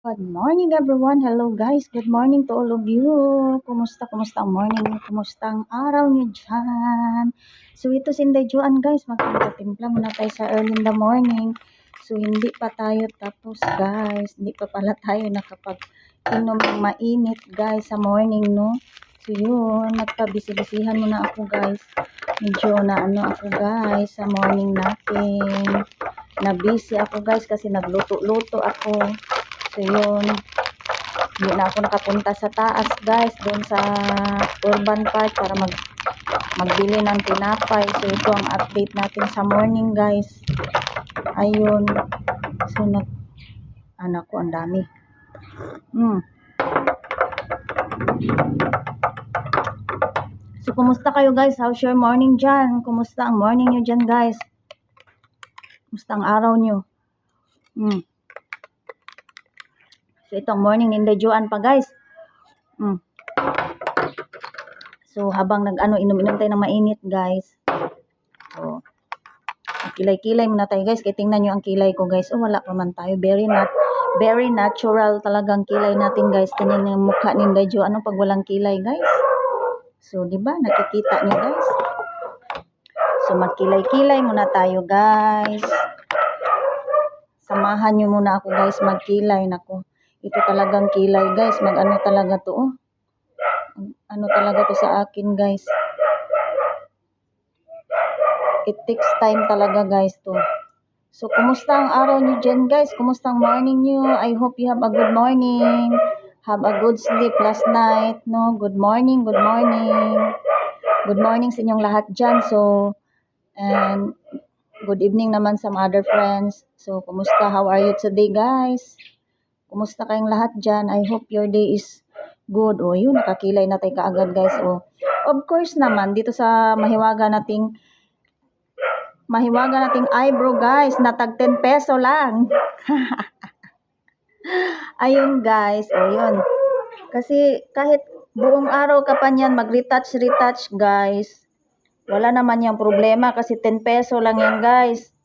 Good morning everyone. Hello guys. Good morning to all of you. Kumusta ang morning niyo? Kumusta ang araw niyo dyan? So ito si Inday Joan guys. Magpapatimpla muna tayo sa early in the morning. So hindi pa tayo tapos guys. Hindi pa pala tayo nakapag-inom ng mainit guys sa morning no. So yun. Nagpabisi-bisihan muna ako guys. Medyo na ako guys sa morning natin. Na-busy ako guys kasi nagluto-luto ako. So yun, hindi na ako nakapunta sa taas guys, doon sa urban park para magbili ng tinapay. So ito ang update natin sa morning guys. Ayun. So anak ko ang dami. So kumusta kayo guys? How's your morning dyan? Kumusta ang morning nyo dyan guys? Kumusta ang araw nyo? So itong morning in the Joan pa guys. So habang inom-inom tayo ng mainit guys. So kilay-kilay muna tayo guys. Kaya tingnan nyo ang kilay ko guys. Oh wala pa man tayo. Very natural talagang kilay natin guys. Tingnan yung mukha ni Inday Joan pag walang kilay guys. So di ba nakikita nyo guys. So magkilay-kilay muna tayo guys. Samahan nyo muna ako guys magkilay. Nako. Ito talagang kilay guys. Talaga to oh. Talaga to sa akin guys. It takes time talaga guys to. So kumusta ang araw niyo dyan guys? Kumusta ang morning niyo? I hope you have a good morning. Have a good sleep last night. No? Good morning, good morning. Good morning sa inyong lahat dyan. So, and good evening naman sa mga other friends. So, kumusta? How are you today guys? Kumusta kayong lahat dyan? I hope your day is good. O, yun, nakakilay na tayo kaagad guys. O, of course naman, dito sa mahiwaga nating eyebrow guys, na tag 10 peso lang. Ayun guys, o yun. Kasi kahit buong araw ka pa niyan mag-retouch guys, wala naman yung problema kasi 10 peso lang yan guys.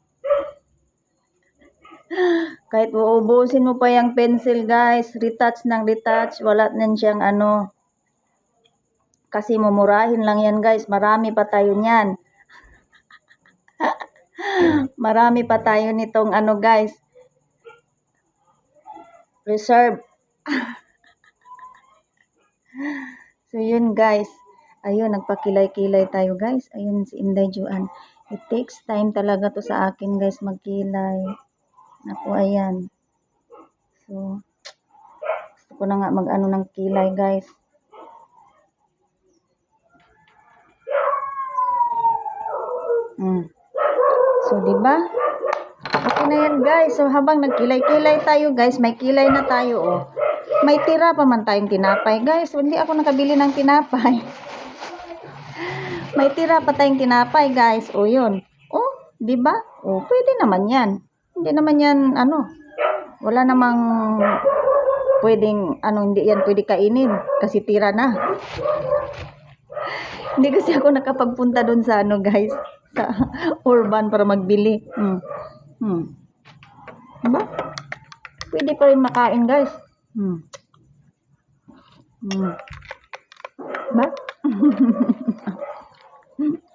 Kahit uubusin mo pa yung pencil guys, retouch, wala nan siyang kasi mumurahin lang yan guys, marami pa tayo niyan. Marami pa tayo nitong guys, reserve. So yun guys, ayun nagpakilay-kilay tayo guys. Ayun si Inday Joan. It takes time talaga to sa akin guys magkilay. Naku ayan. So gusto ko na nga ng kilay guys. So di ba? Okay na yan guys. So habang nagkilay-kilay tayo guys, may kilay na tayo oh. May tira pa man tayong tinapay guys. Hindi ako nakabili ng tinapay. May tira pa tayong tinapay guys. O yun. Oh, di ba? Oh, pwede naman yan. Hindi naman yan wala namang pwedeng hindi yan pwede kainin kasi tira na. Hindi kasi ako nakapagpunta doon sa guys, sa urban para magbili. Diba? Pwede pa rin makain guys. Diba?